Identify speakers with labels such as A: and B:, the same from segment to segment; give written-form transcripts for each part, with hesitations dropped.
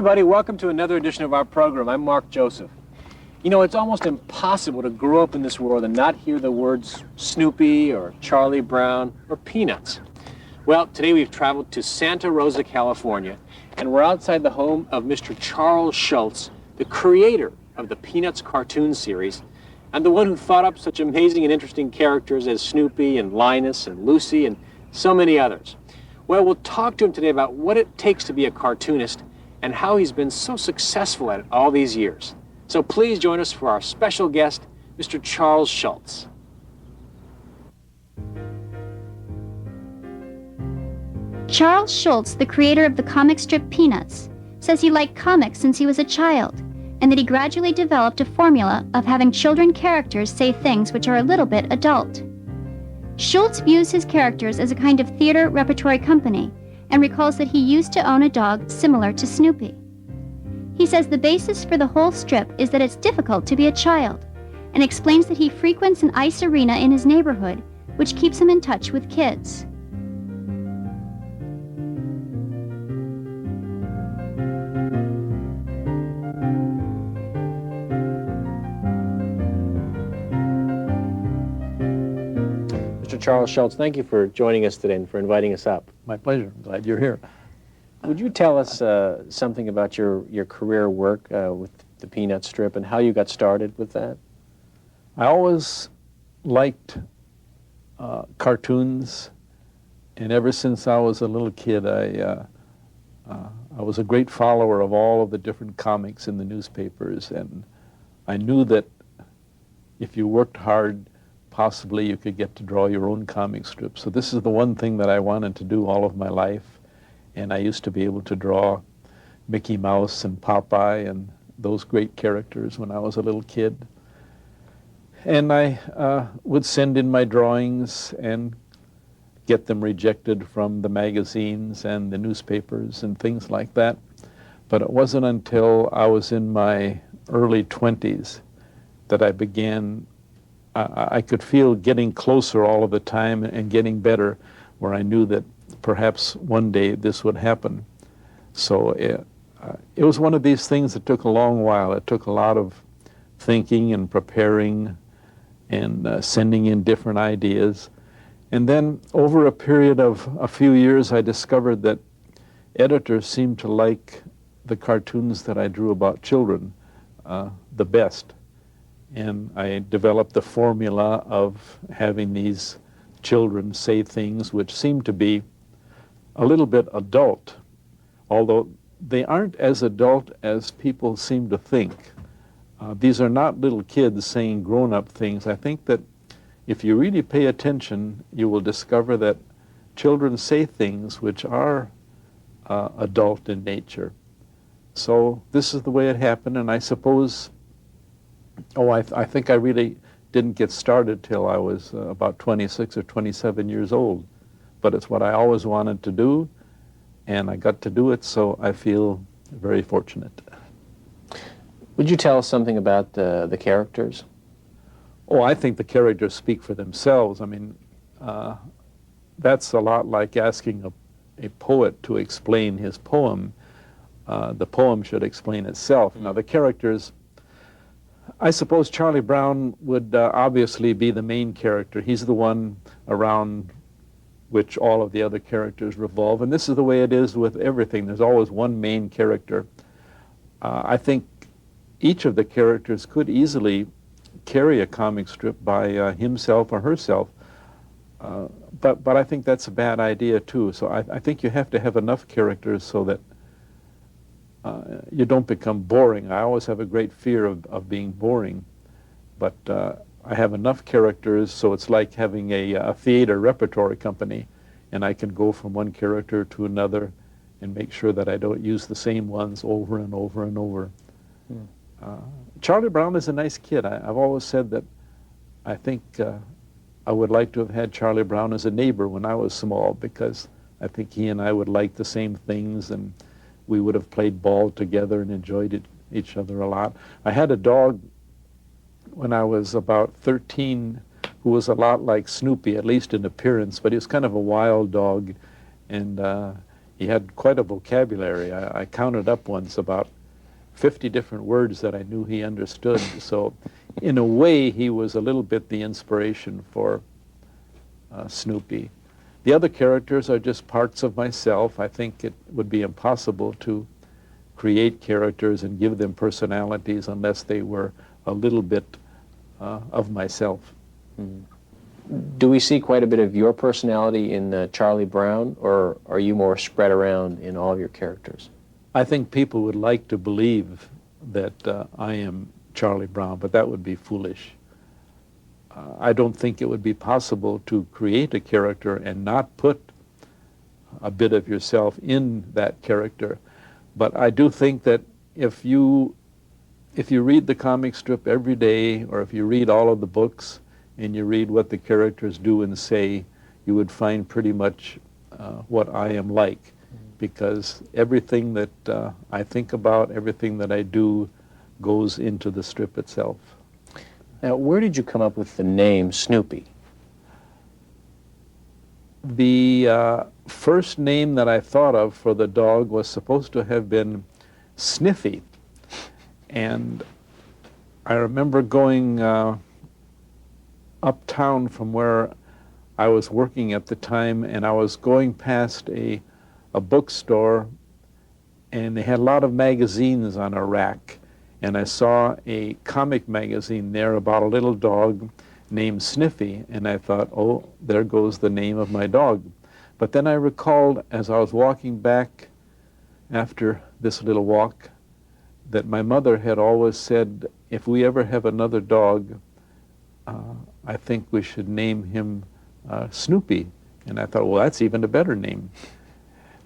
A: everybody. Welcome to another edition of our program. I'm Mark Joseph. You know, it's almost impossible to grow up in this world and not hear the words Snoopy or Charlie Brown or Peanuts. Well, today we've traveled to Santa Rosa, California, and we're outside the home of Mr. Charles Schulz, the creator of the Peanuts cartoon series, and the one who thought up such amazing and interesting characters as Snoopy and Linus and Lucy and so many others. Well, we'll talk to him today about what it takes to be a cartoonist and how he's been so successful at it all these years. So please join us for our special guest, Mr. Charles Schulz.
B: Charles Schulz, the creator of the comic strip Peanuts, says he liked comics since he was a child, and that he gradually developed a formula of having children characters say things which are a little bit adult. Schulz views his characters as a kind of theater repertory company and recalls that he used to own a dog similar to Snoopy. He says the basis for the whole strip is that it's difficult to be a child, and explains that he frequents an ice arena in his neighborhood, which keeps him in touch with kids.
A: Charles Schulz, thank you for joining us today and for inviting us up.
C: My pleasure. I'm glad you're here.
A: Would you tell us something about your career work with the Peanut strip and how you got started with that?
C: I always liked cartoons, and ever since I was a little kid, I was a great follower of all of the different comics in the newspapers, and I knew that if you worked hard, possibly you could get to draw your own comic strip. So this is the one thing that I wanted to do all of my life. And I used to be able to draw Mickey Mouse and Popeye and those great characters when I was a little kid. And I would send in my drawings and get them rejected from the magazines and the newspapers and things like that. But it wasn't until I was in my early 20s that I began I could feel getting closer all of the time and getting better, where I knew that perhaps one day this would happen. So it was one of these things that took a long while. It took a lot of thinking and preparing and sending in different ideas. And then over a period of a few years, I discovered that editors seemed to like the cartoons that I drew about children the best. And I developed the formula of having these children say things which seem to be a little bit adult, although they aren't as adult as people seem to think. These are not little kids saying grown-up things. I think that if you really pay attention, you will discover that children say things which are adult in nature. So this is the way it happened, and I suppose I think I really didn't get started till I was about 26 or 27 years old. But it's what I always wanted to do, and I got to do it, so I feel very fortunate.
A: Would you tell us something about the characters?
C: Oh, I think the characters speak for themselves. I mean, that's a lot like asking a poet to explain his poem. The poem should explain itself. Now, the characters, I suppose Charlie Brown would obviously be the main character. He's the one around which all of the other characters revolve. And this is the way it is with everything. There's always one main character. I think each of the characters could easily carry a comic strip by himself or herself. But I think that's a bad idea, too. So I think you have to have enough characters so that you don't become boring. I always have a great fear of being boring, but I have enough characters so it's like having a theater repertory company, and I can go from one character to another and make sure that I don't use the same ones over and over and over. Charlie Brown is a nice kid. I've always said that I think I would like to have had Charlie Brown as a neighbor when I was small, because I think he and I would like the same things, and we would have played ball together and enjoyed each other a lot. I had a dog when I was about 13 who was a lot like Snoopy, at least in appearance, but he was kind of a wild dog, and he had quite a vocabulary. I counted up once about 50 different words that I knew he understood. So in a way, he was a little bit the inspiration for Snoopy. The other characters are just parts of myself. I think it would be impossible to create characters and give them personalities unless they were a little bit of myself.
A: Mm. Do we see quite a bit of your personality in Charlie Brown, or are you more spread around in all of your characters?
C: I think people would like to believe that I am Charlie Brown, but that would be foolish. I don't think it would be possible to create a character and not put a bit of yourself in that character. But I do think that if you read the comic strip every day, or if you read all of the books and you read what the characters do and say, you would find pretty much what I am like, because everything that I think about, everything that I do goes into the strip itself.
A: Now, where did you come up with the name Snoopy?
C: The first name that I thought of for the dog was supposed to have been Sniffy. And I remember going uptown from where I was working at the time, and I was going past a bookstore, and they had a lot of magazines on a rack. And I saw a comic magazine there about a little dog named Sniffy, and I thought, oh, there goes the name of my dog. But then I recalled, as I was walking back after this little walk, that my mother had always said, if we ever have another dog, I think we should name him Snoopy. And I thought, well, that's even a better name.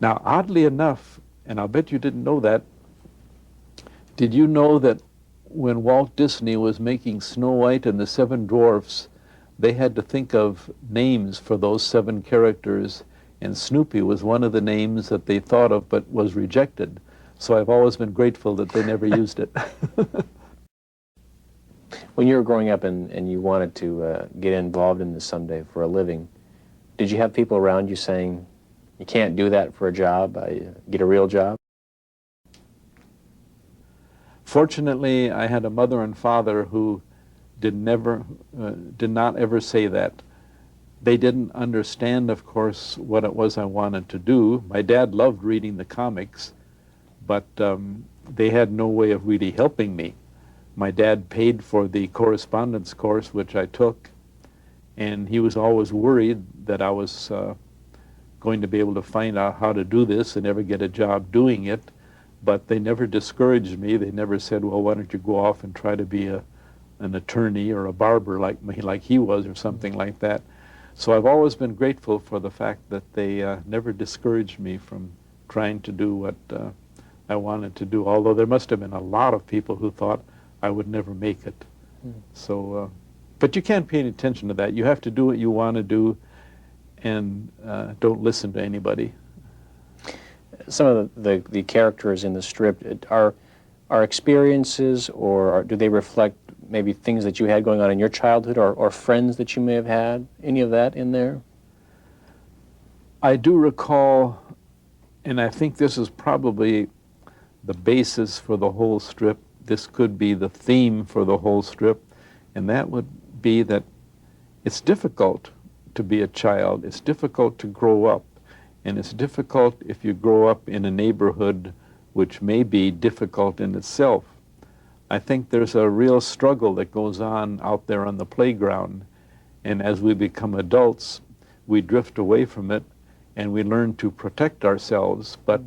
C: Now, oddly enough, and I'll bet you didn't know that, did you know that when Walt Disney was making Snow White and the Seven Dwarfs, they had to think of names for those 7 characters, and Snoopy was one of the names that they thought of but was rejected. So I've always been grateful that they never used it.
A: When you were growing up and you wanted to get involved in this someday for a living, did you have people around you saying, you can't do that for a job, get a real job?
C: Fortunately, I had a mother and father who did not ever say that. They didn't understand, of course, what it was I wanted to do. My dad loved reading the comics, but they had no way of really helping me. My dad paid for the correspondence course, which I took, and he was always worried that I was going to be able to find out how to do this and ever get a job doing it. But they never discouraged me. They never said, well, why don't you go off and try to be an attorney or a barber like me, like he was, or something like that. So I've always been grateful for the fact that they never discouraged me from trying to do what I wanted to do, although there must have been a lot of people who thought I would never make it. So, but you can't pay any attention to that. You have to do what you want to do, and don't listen to anybody.
A: Some of the characters in the strip are experiences, or do they reflect maybe things that you had going on in your childhood, or friends that you may have had? Any of that in there?
C: I do recall, and I think this is probably the basis for the whole strip. This could be the theme for the whole strip, and that would be that it's difficult to be a child. It's difficult to grow up. And it's difficult if you grow up in a neighborhood which may be difficult in itself. I think there's a real struggle that goes on out there on the playground. And as we become adults, we drift away from it and we learn to protect ourselves. But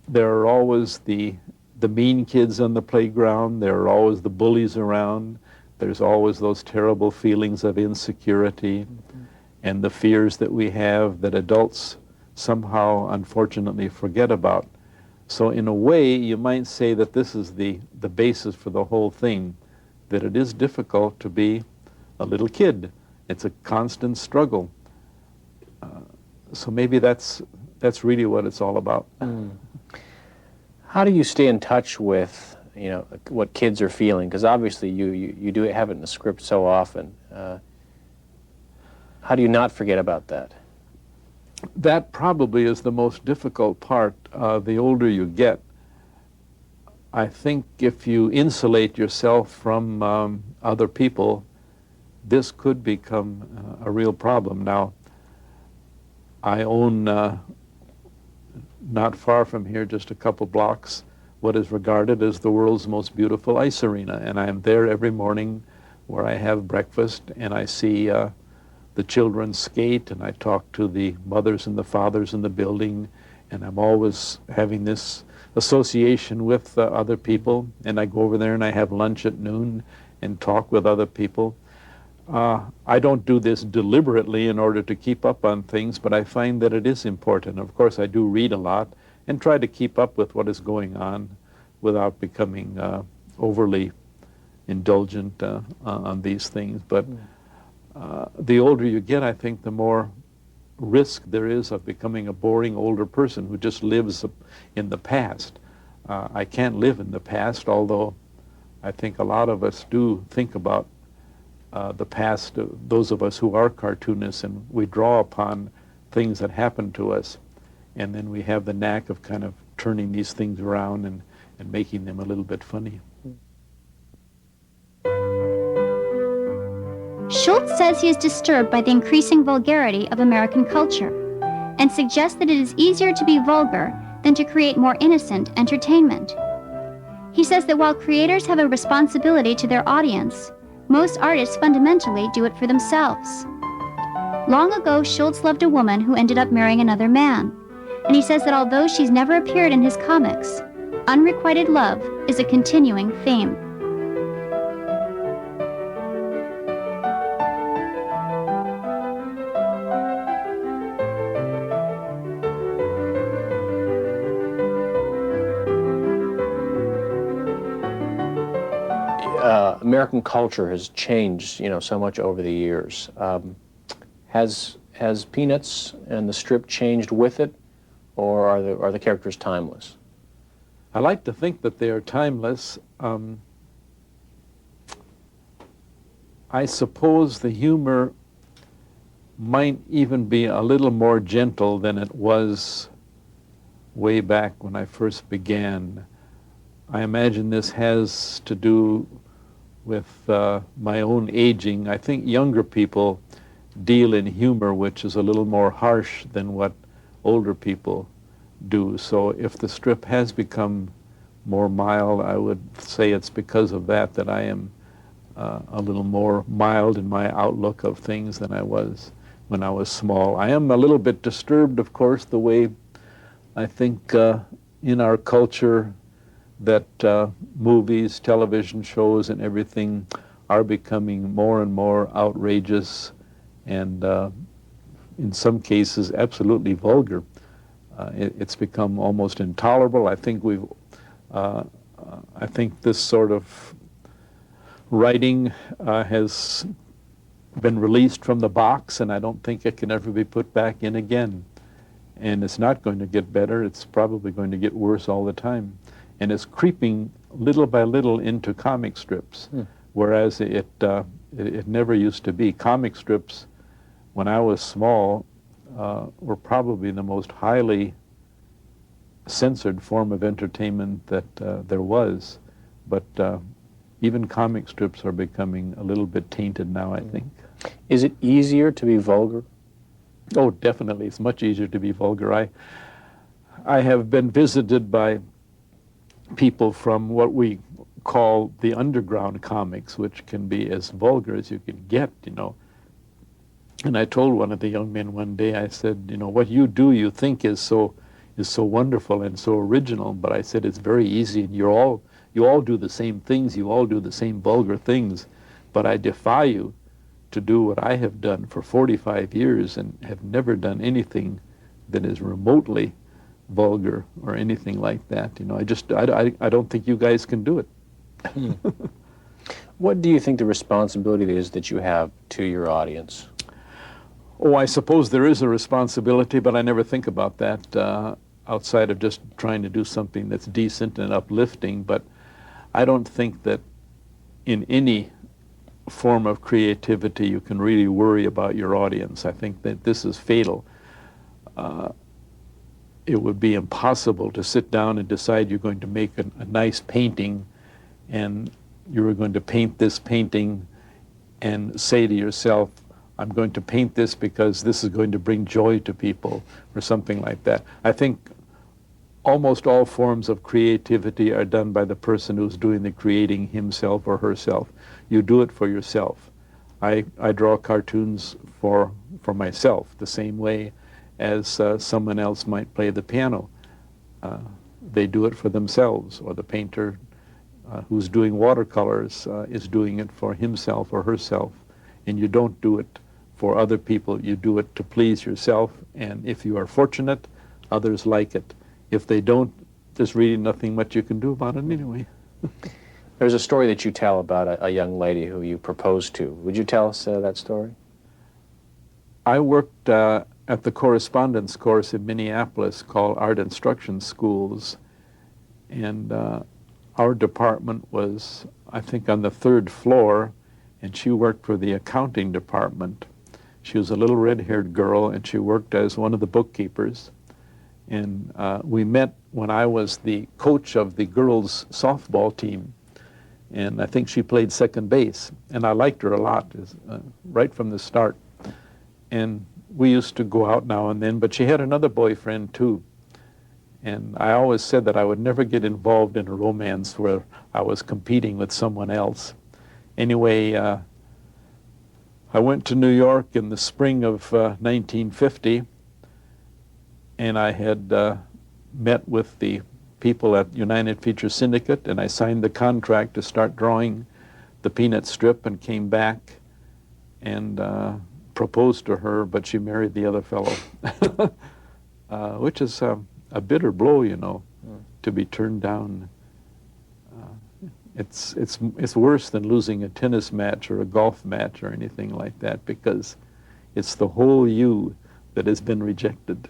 C: there are always the mean kids on the playground. There are always the bullies around. There's always those terrible feelings of insecurity. And the fears that we have that adults somehow, unfortunately, forget about. So in a way, you might say that this is the basis for the whole thing, that it is difficult to be a little kid. It's a constant struggle. So maybe that's really what it's all about.
A: How do you stay in touch with, what kids are feeling? Because obviously you do have it in the script so often. How do you not forget about that?
C: that probably is the most difficult part. The older you get, I think if you insulate yourself from other people, this could become a real problem. Now, I own, not far from here, just a couple blocks, what is regarded as the world's most beautiful ice arena. And I am there every morning where I have breakfast, and I see the children skate, and I talk to the mothers and the fathers in the building, and I'm always having this association with other people, and I go over there and I have lunch at noon and talk with other people. I don't do this deliberately in order to keep up on things, but I find that it is important. Of course, I do read a lot and try to keep up with what is going on without becoming overly indulgent on these things. But the older you get, I think the more risk there is of becoming a boring older person who just lives in the past. I can't live in the past, although I think a lot of us do think about the past, those of us who are cartoonists, and we draw upon things that happened to us, and then we have the knack of kind of turning these things around and making them a little bit funny.
B: Schulz says he is disturbed by the increasing vulgarity of American culture and suggests that it is easier to be vulgar than to create more innocent entertainment. He says that while creators have a responsibility to their audience, most artists fundamentally do it for themselves. Long ago, Schulz loved a woman who ended up marrying another man, and he says that although she's never appeared in his comics, unrequited love is a continuing theme.
A: American culture has changed, so much over the years. Has Peanuts and the strip changed with it, or are the characters timeless?
C: I like to think that they are timeless. I suppose the humor might even be a little more gentle than it was way back when I first began. I imagine this has to do with my own aging. I think younger people deal in humor which is a little more harsh than what older people do. So if the strip has become more mild, I would say it's because of that I am a little more mild in my outlook of things than I was when I was small. I am a little bit disturbed, of course, the way I think in our culture that movies, television shows, and everything are becoming more and more outrageous and in some cases absolutely vulgar. It's become almost intolerable. I think I think this sort of writing has been released from the box, and I don't think it can ever be put back in again. And it's not going to get better. It's probably going to get worse all the time. And it's creeping little by little into comic strips, whereas it never used to be. Comic strips, when I was small, were probably the most highly censored form of entertainment that there was. But even comic strips are becoming a little bit tainted now, I think.
A: Is it easier to be vulgar?
C: Oh, definitely. It's much easier to be vulgar. I have been visited by people from what we call the underground comics, which can be as vulgar as you can get, And I told one of the young men one day, I said, what you do you think is so wonderful and so original, but I said it's very easy, and you all do the same things, you all do the same vulgar things, but I defy you to do what I have done for 45 years and have never done anything that is remotely vulgar or anything like that. I don't think you guys can do it.
A: What do you think the responsibility is that you have to your audience?
C: Oh, I suppose there is a responsibility, but I never think about that outside of just trying to do something that's decent and uplifting. But I don't think that in any form of creativity you can really worry about your audience. I think that this is fatal. it would be impossible to sit down and decide you're going to make a nice painting, and you were going to paint this painting and say to yourself, I'm going to paint this because this is going to bring joy to people, or something like that. I think almost all forms of creativity are done by the person who's doing the creating himself or herself. You do it for yourself. I draw cartoons for myself the same way as someone else might play the piano. They do it for themselves, or the painter who's doing watercolors is doing it for himself or herself. And you don't do it for other people. You do it to please yourself, and if you are fortunate, others like it. If they don't, there's really nothing much you can do about it anyway.
A: There's a story that you tell about a young lady who you proposed to. Would you tell us that story?
C: I worked at the correspondence course in Minneapolis called Art Instruction Schools, and our department was, I think, on the 3rd floor, and she worked for the accounting department. She was a little red-haired girl, and she worked as one of the bookkeepers. And we met when I was the coach of the girls' softball team, and I think she played second base, and I liked her a lot right from the start. And we used to go out now and then, but she had another boyfriend too. And I always said that I would never get involved in a romance where I was competing with someone else. Anyway, I went to New York in the spring of 1950, and I had met with the people at United Feature Syndicate, and I signed the contract to start drawing the Peanut strip, and came back and proposed to her, but she married the other fellow, which is a bitter blow, you know, to be turned down. It's worse than losing a tennis match or a golf match or anything like that, because it's the whole you that has been rejected.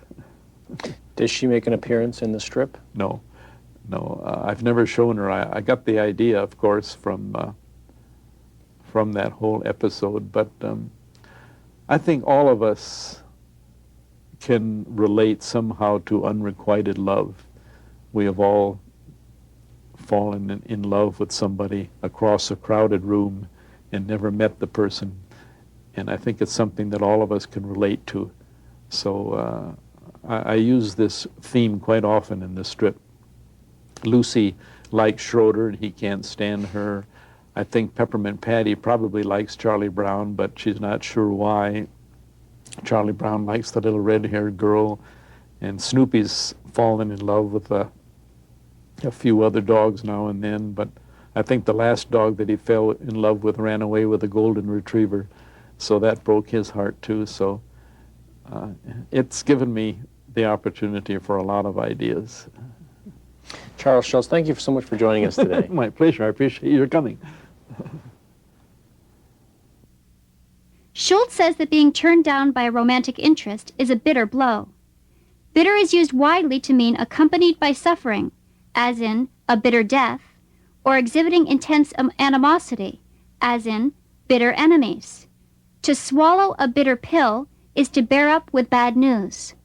A: Does she make an appearance in the strip?
C: No. I've never shown her. I got the idea, of course, from that whole episode, but I think all of us can relate somehow to unrequited love. We have all fallen in love with somebody across a crowded room and never met the person, and I think it's something that all of us can relate to. So I use this theme quite often in the strip. Lucy likes Schroeder, and he can't stand her. I think Peppermint Patty probably likes Charlie Brown, but she's not sure why. Charlie Brown likes the little red-haired girl, and Snoopy's fallen in love with a few other dogs now and then, but I think the last dog that he fell in love with ran away with a golden retriever, so that broke his heart too. So it's given me the opportunity for a lot of ideas.
A: Charles Schulz, thank you so much for joining us today.
C: My pleasure. I appreciate your coming.
B: Schulz says that being turned down by a romantic interest is a bitter blow. Bitter is used widely to mean accompanied by suffering, as in a bitter death, or exhibiting intense animosity, as in bitter enemies. To swallow a bitter pill is to bear up with bad news.